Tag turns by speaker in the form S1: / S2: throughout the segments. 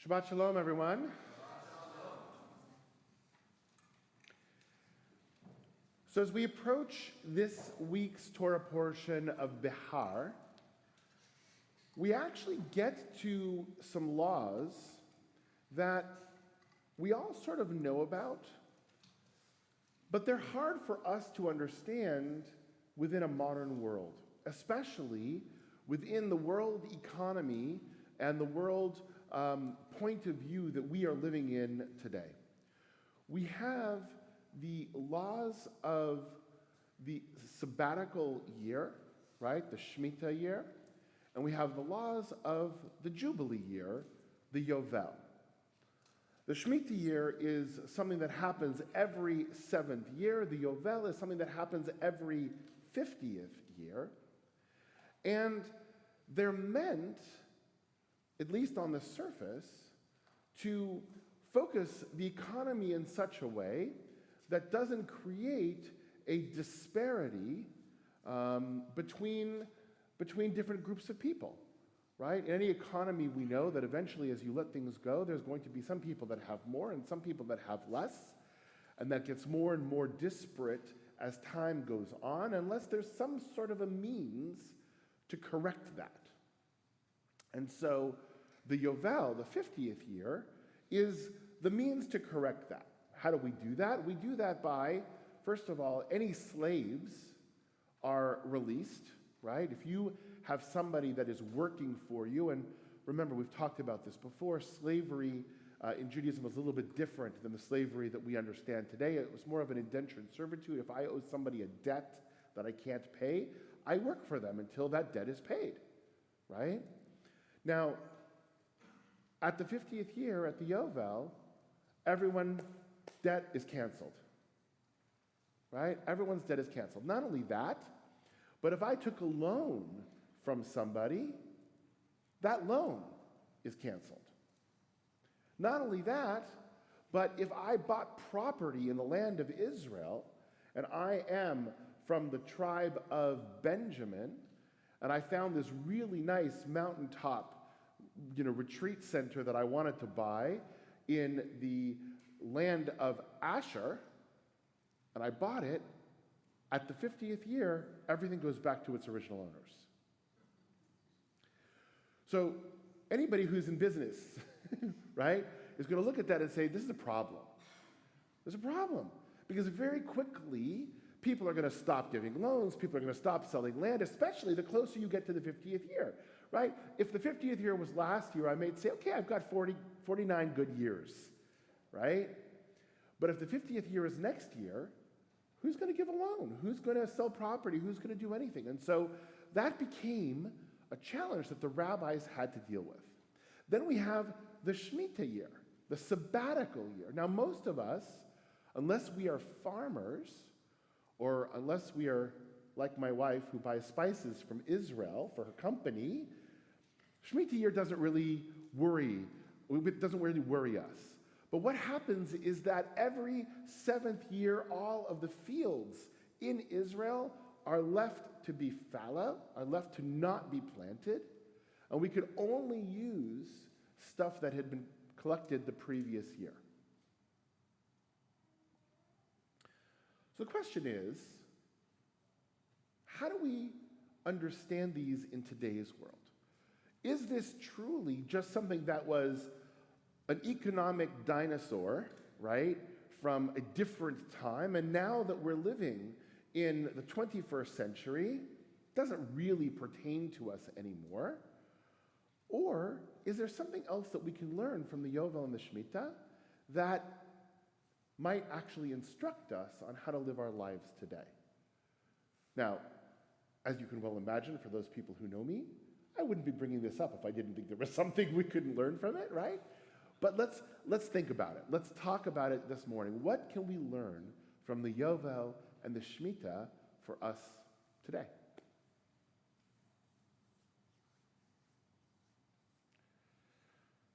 S1: Shabbat Shalom, everyone. So as we approach this week's Torah portion of Behar, we actually get to some laws that we all sort of know about, but they're hard for us to understand within a modern world, especially within the world economy and the world point of view that we are living in today. We have the laws of the sabbatical year, right, the Shemitah year, and we have the laws of the Jubilee year, the Yovel. The Shemitah year is something that happens every 7th year. The Yovel is something that happens every 50th year. And they're meant, at least on the surface, to focus the economy in such a way that doesn't create a disparity between different groups of people, right? In any economy, we know that eventually, as you let things go, there's going to be some people that have more and some people that have less, and that gets more and more disparate as time goes on, unless there's some sort of a means to correct that. And so the Yovel, the 50th year, is the means to correct that. How do we do that? We do that by, first of all, any slaves are released, right? If you have somebody that is working for you, and remember, we've talked about this before, slavery in Judaism was a little bit different than the slavery that we understand today. It was more of an indentured servitude. If I owe somebody a debt that I can't pay, I work for them until that debt is paid, right? Now, at the 50th year, at the Yovel, everyone's debt is canceled, right? Everyone's debt is canceled. Not only that, but if I took a loan from somebody, that loan is canceled. Not only that, but if I bought property in the land of Israel, and I am from the tribe of Benjamin, and I found this really nice mountaintop, retreat center that I wanted to buy in the land of Asher, and I bought it, at the 50th year, everything goes back to its original owners. So anybody who's in business, right, is going to look at that and say, this is a problem. There's a problem. Because very quickly, people are going to stop giving loans, people are going to stop selling land, especially the closer you get to the 50th year, right? If the 50th year was last year, I may say, okay, I've got 49 good years, right? But if the 50th year is next year, who's going to give a loan? Who's going to sell property? Who's going to do anything? And so that became a challenge that the rabbis had to deal with. Then we have the Shemitah year, the sabbatical year. Now, most of us, unless we are farmers, or unless we are like my wife who buys spices from Israel for her company, Shemitah year doesn't really worry us. But what happens is that every 7th year, all of the fields in Israel are left to be fallow, are left to not be planted, and we could only use stuff that had been collected the previous year. So the question is, how do we understand these in today's world? Is this truly just something that was an economic dinosaur, right, from a different time, and now that we're living in the 21st century, doesn't really pertain to us anymore? Or is there something else that we can learn from the Yovel and the Shemitah that might actually instruct us on how to live our lives today? Now, as you can well imagine, for those people who know me, I wouldn't be bringing this up if I didn't think there was something we couldn't learn from it, right? But let's think about it. Let's talk about it this morning. What can we learn from the Yovel and the Shemitah for us today?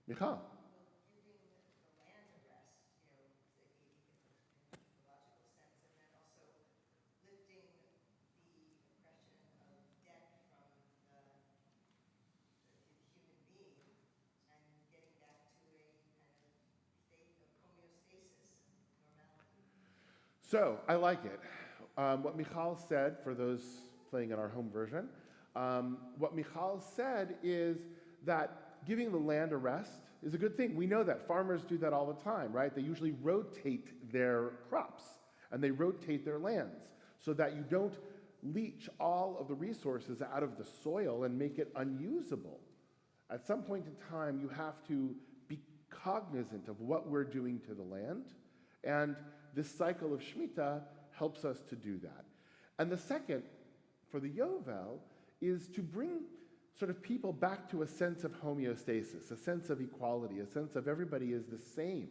S1: Michal.
S2: Giving the land a rest, in an ecological sense, and then also lifting the oppression of debt from the human being and getting back to a
S1: So I like it. What Michal said, for those playing in our home version, what Michal said is that giving the land a rest is a good thing. We know that. Farmers do that all the time, right? They usually rotate their crops and they rotate their lands so that you don't leach all of the resources out of the soil and make it unusable. At some point in time, you have to be cognizant of what we're doing to the land, and this cycle of Shemitah helps us to do that. And the second, for the Yovel, is to bring sort of people back to a sense of homeostasis, a sense of equality, a sense of everybody is the same.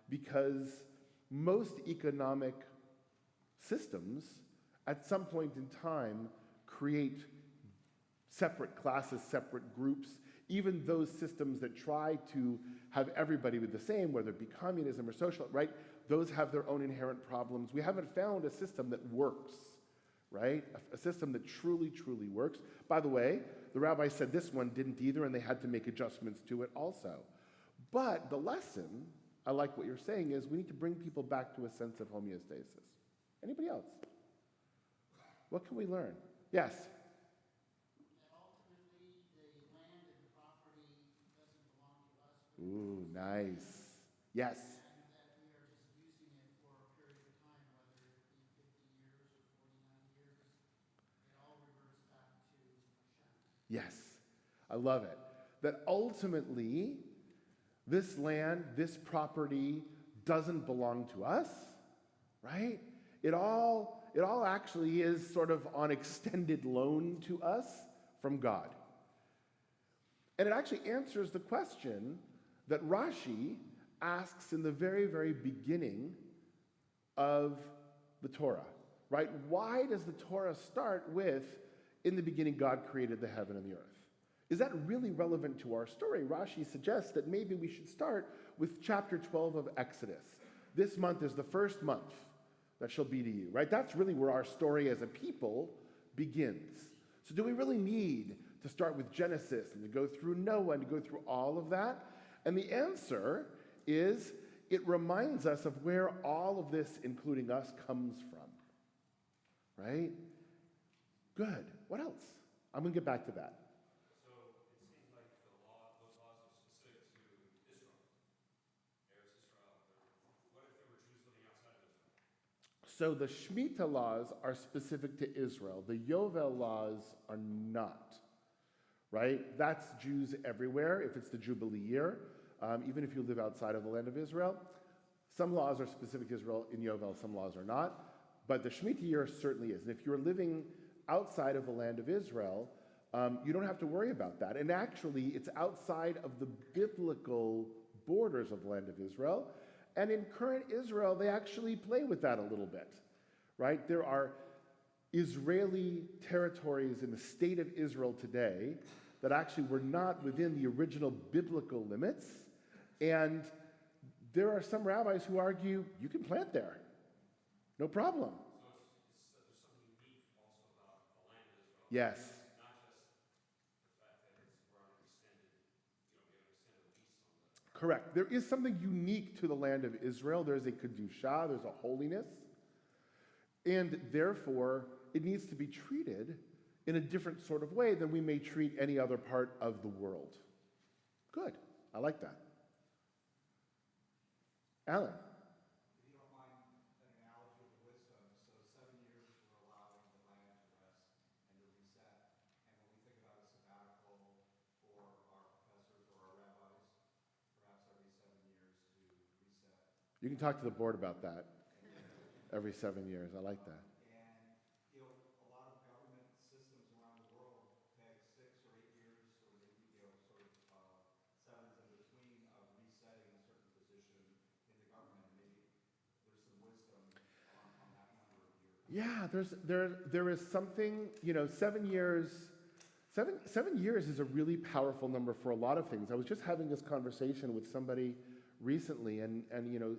S1: Because most economic systems, at some point in time, create separate classes, separate groups, even those systems that try to have everybody be the same, whether it be communism or social, right? Those have their own inherent problems. We haven't found a system that works, right? A system that truly, truly works. By the way, the rabbi said this one didn't either, and they had to make adjustments to it also. But the lesson, I like what you're saying, is we need to bring people back to a sense of homeostasis. Anybody else? What can we learn? Yes?
S3: That ultimately the land and the property doesn't belong to us.
S1: Ooh, nice. Yes.
S3: And that we are just using it for a period of time, whether it be 50 years or 49 years. It all reverts back to Hashem.
S1: Yes. I love it. That ultimately, this land, this property doesn't belong to us, right? It all actually is sort of on extended loan to us from God. And it actually answers the question that Rashi asks in the very, very beginning of the Torah, right? Why does the Torah start with, in the beginning God created the heaven and the earth? Is that really relevant to our story? Rashi suggests that maybe we should start with chapter 12 of Exodus. This month is the first month that shall be to you, right? That's really where our story as a people begins. So do we really need to start with Genesis and to go through Noah and to go through all of that? And the answer is it reminds us of where all of this, including us, comes from, right? Good. What else? I'm going to get back to that.
S4: So it seems like those laws are specific to Israel, Eretz Israel. What if there were Jews living outside of Israel?
S1: So the Shemitah laws are specific to Israel. The Yovel laws are not, right? That's Jews everywhere if it's the Jubilee year, even if you live outside of the land of Israel. Some laws are specific to Israel in Yovel, some laws are not. But the Shemitah year certainly is. And if you're living outside of the land of Israel, you don't have to worry about that. And actually, it's outside of the biblical borders of the land of Israel. And in current Israel, they actually play with that a little bit, right? There are Israeli territories in the state of Israel today that actually were not within the original biblical limits. And there are some rabbis who argue you can plant there, no problem.
S4: So there's something unique also about the land of Israel.
S1: Yes.
S4: It's not just the fact that we're on an extended, we have an extended lease on the.
S1: Correct. There is something unique to the land of Israel. There's a kedusha, there's a holiness, and therefore it needs to be treated in a different sort of way than we may treat any other part of the world. Good. I like that. Alan.
S5: If you don't mind an analogy of the wisdom, so 7 years we're allowing the land to rest and to reset. And when we think about a sabbatical for our professors or our rabbis, perhaps every 7 years to reset.
S1: You can talk to the board about that every 7 years. I like that.
S5: And, you know, a lot of government systems around the world peg 6 or 8 years, or maybe, you know, sort of sevens in between of resetting a certain position in the government. Maybe there's some wisdom on that number of years.
S1: Yeah, there is something, 7 years. 7 years is a really powerful number for a lot of things. I was just having this conversation with somebody recently, and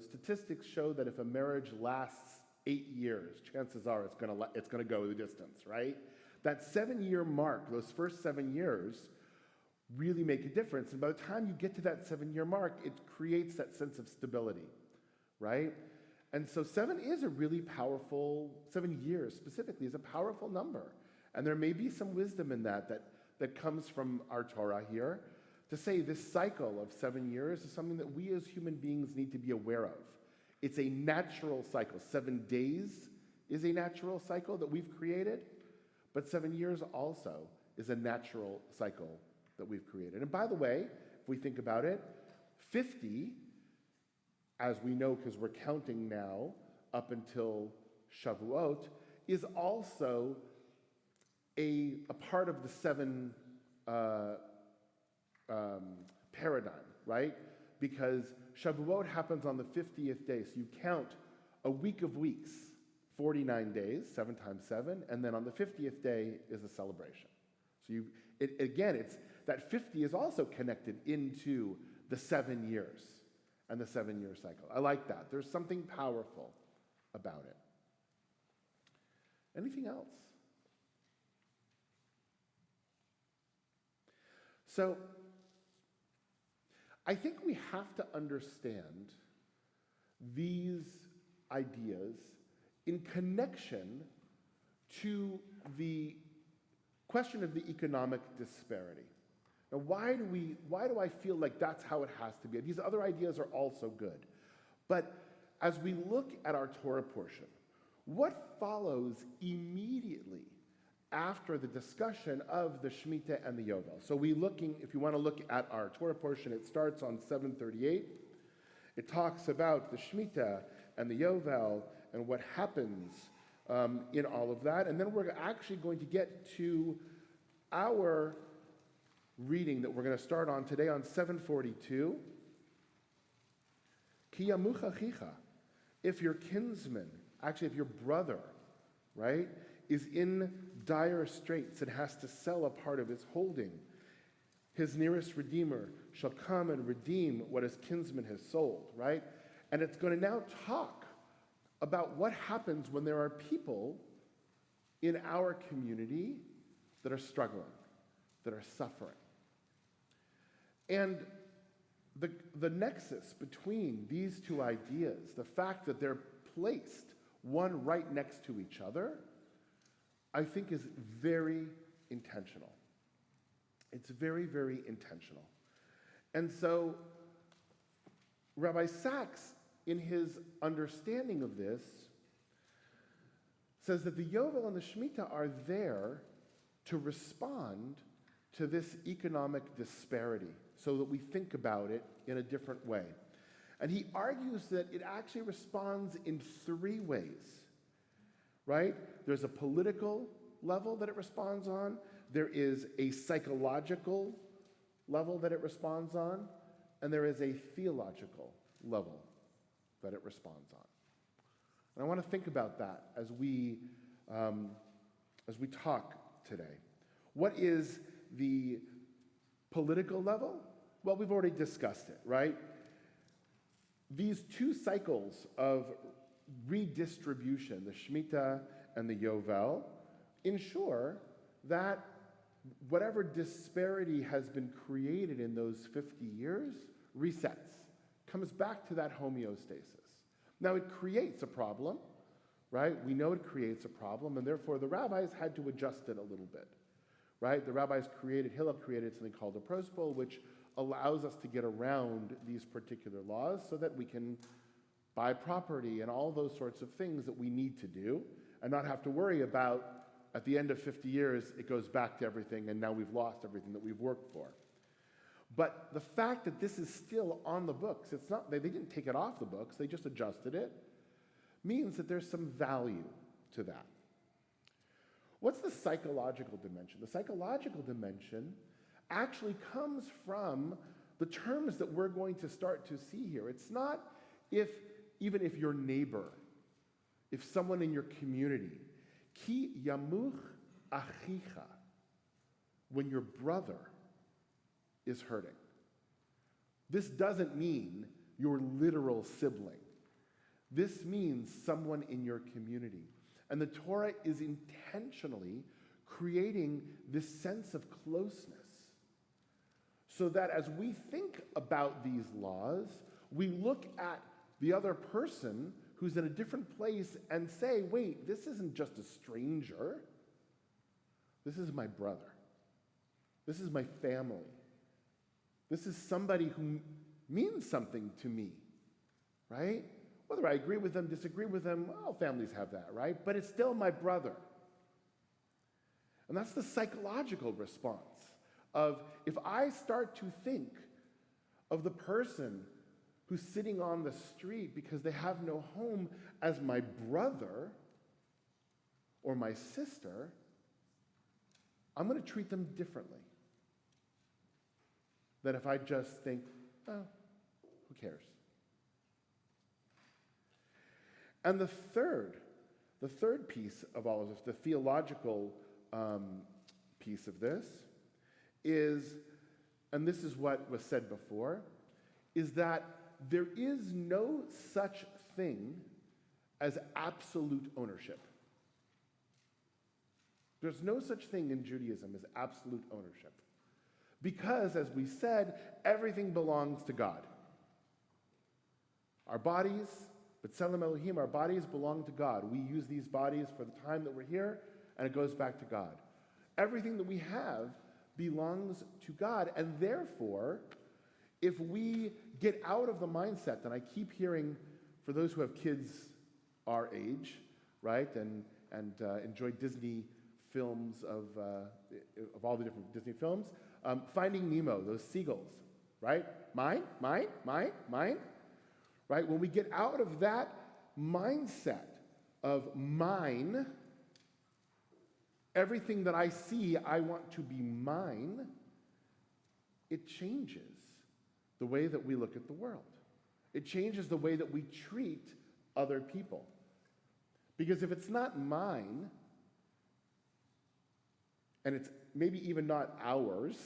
S1: statistics show that if a marriage lasts 8 years, chances are it's gonna go the distance, right? That 7-year mark, those first 7 years, really make a difference. And by the time you get to that 7-year mark, it creates that sense of stability, right? And so 7 is a really powerful, 7 years specifically is a powerful number. And there may be some wisdom in that comes from our Torah here, to say this cycle of 7 years is something that we as human beings need to be aware of. It's a natural cycle. 7 days is a natural cycle that we've created, but 7 years also is a natural cycle that we've created. And by the way, if we think about it, 50, as we know because we're counting now up until Shavuot, is also a part of the 7 paradigm, right? Because Shavuot happens on the 50th day, so you count a week of weeks, 49 days, 7 times 7, and then on the 50th day is a celebration. So it's that 50 is also connected into the 7 years and the 7-year cycle. I like that. There's something powerful about it. Anything else? So, I think we have to understand these ideas in connection to the question of the economic disparity. Now, why do I feel like that's how it has to be? These other ideas are also good. But as we look at our Torah portion, what follows immediately after the discussion of the Shemitah and the Yovel? So if you want to look at our Torah portion, it starts on 738. It talks about the Shemitah and the Yovel and what happens in all of that. And then we're actually going to get to our reading that we're going to start on today on 742. Ki yamuch achicha, if your kinsman, actually if your brother, right, is in dire straits and has to sell a part of his holding, his nearest redeemer shall come and redeem what his kinsman has sold, right? And it's going to now talk about what happens when there are people in our community that are struggling, that are suffering. And the nexus between these two ideas, the fact that they're placed one right next to each other, I think is very intentional. It's very, very intentional. And so Rabbi Sachs, in his understanding of this, says that the Yovel and the Shemitah are there to respond to this economic disparity so that we think about it in a different way. And he argues that it actually responds in 3 ways, right? There's a political level that it responds on. There is a psychological level that it responds on. And there is a theological level that it responds on. And I want to think about that as we talk today. What is the political level? Well, we've already discussed it, right? These 2 cycles of redistribution, the Shemitah and the Yovel, ensure that whatever disparity has been created in those 50 years resets, comes back to that homeostasis. Now, it creates a problem, right? We know it creates a problem, and therefore the rabbis had to adjust it a little bit, right? The rabbis Hillel created something called a prospol, which allows us to get around these particular laws so that we can buy property and all those sorts of things that we need to do and not have to worry about, at the end of 50 years, it goes back to everything and now we've lost everything that we've worked for. But the fact that this is still on the books, it's not, they didn't take it off the books, they just adjusted it, means that there's some value to that. What's the psychological dimension? The psychological dimension actually comes from the terms that we're going to start to see here. It's not even if your neighbor, if someone in your community, ki yamuch achicha, when your brother is hurting. This doesn't mean your literal sibling. This means someone in your community. And the Torah is intentionally creating this sense of closeness so that as we think about these laws, we look at the other person who's in a different place and say, wait, this isn't just a stranger. This is my brother. This is my family. This is somebody who means something to me, right? Whether I agree with them, disagree with them, all families have that, right? But it's still my brother. And that's the psychological response of if I start to think of the person who's sitting on the street because they have no home as my brother or my sister, I'm going to treat them differently than if I just think, oh, who cares? And the third piece of all of this, the theological piece of this, is, and this is what was said before, is that there is no such thing as absolute ownership. There's no such thing in Judaism as absolute ownership. Because, as we said, everything belongs to God. Our bodies, B'Tselem Elohim, our bodies belong to God. We use these bodies for the time that we're here, and it goes back to God. Everything that we have belongs to God, and therefore, if we get out of the mindset, and I keep hearing, for those who have kids our age, right, and enjoy Disney films of all the different Disney films, Finding Nemo, those seagulls, right? Mine, mine, mine, mine, right? When we get out of that mindset of mine, everything that I see, I want to be mine, it changes the way that we look at the world. It changes the way that we treat other people. Because if it's not mine, and it's maybe even not ours,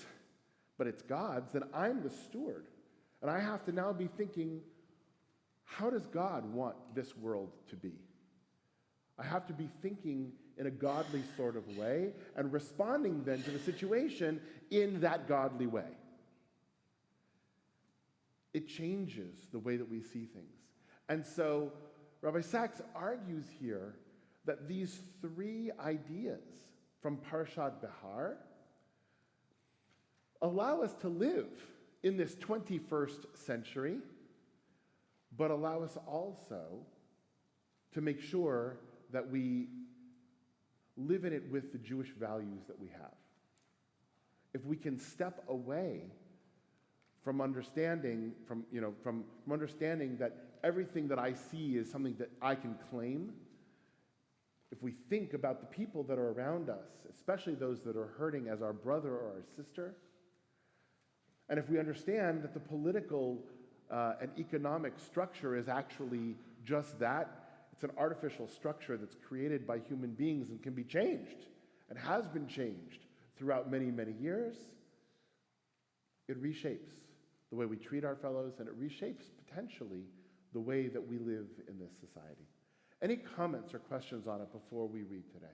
S1: but it's God's, then I'm the steward. And I have to now be thinking, how does God want this world to be? I have to be thinking in a godly sort of way and responding then to the situation in that godly way. It changes the way that we see things. And so Rabbi Sachs argues here that these three ideas from Parasha Behar allow us to live in this 21st century, but allow us also to make sure that we live in it with the Jewish values that we have. If we can step away from understanding, from understanding that everything that I see is something that I can claim, if we think about the people that are around us, especially those that are hurting as our brother or our sister, and if we understand that the political and economic structure is actually just that, it's an artificial structure that's created by human beings and can be changed, and has been changed throughout many, many years, it reshapes the way we treat our fellows, and it reshapes potentially the way that we live in this society. Any comments or questions on it before we read today?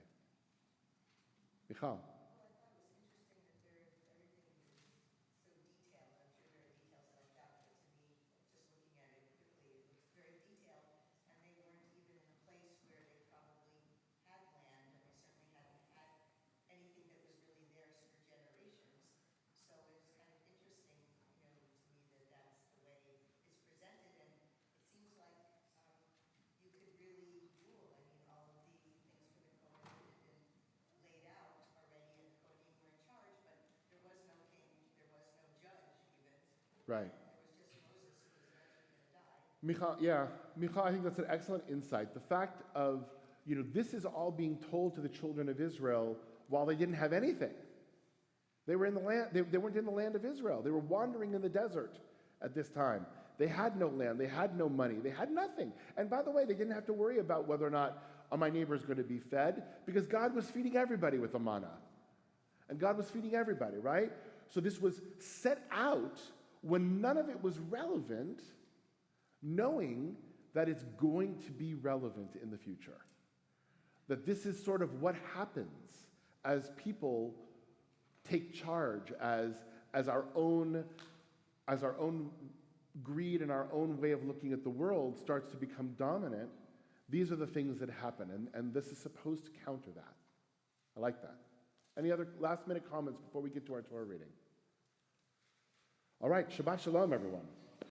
S1: Michal.
S2: Well, I thought it was interesting that everything is so detailed. I'm sure there are details like that, but to me, just looking at it quickly, it looks very detailed. And they weren't even in a place where they probably had land, and they certainly hadn't had anything that was really theirs for generations. So it's kind of interesting, to me that that's the way it's presented. And it seems like you could really rule. I mean, all of the things for the Kohen had been laid out already, and the Kohanim were in charge, but there was no king, there was no judge even.
S1: Right.
S2: There was just Moses who was eventually going to die.
S1: Michal, I think that's an excellent insight. The fact of, this is all being told to the children of Israel while they didn't have anything. They were in the land, they weren't in the land of Israel. They were wandering in the desert at this time. They had no land, they had no money, they had nothing. And by the way, they didn't have to worry about whether or not my neighbor is going to be fed, because God was feeding everybody with the manna. And God was feeding everybody, right? So this was set out when none of it was relevant, knowing that it's going to be relevant in the future. That this is sort of what happens as people take charge, as our own greed and our own way of looking at the world starts to become dominant, these are the things that happen, and this is supposed to counter that. I like that. Any other last-minute comments before we get to our Torah reading? All right, Shabbat Shalom, everyone.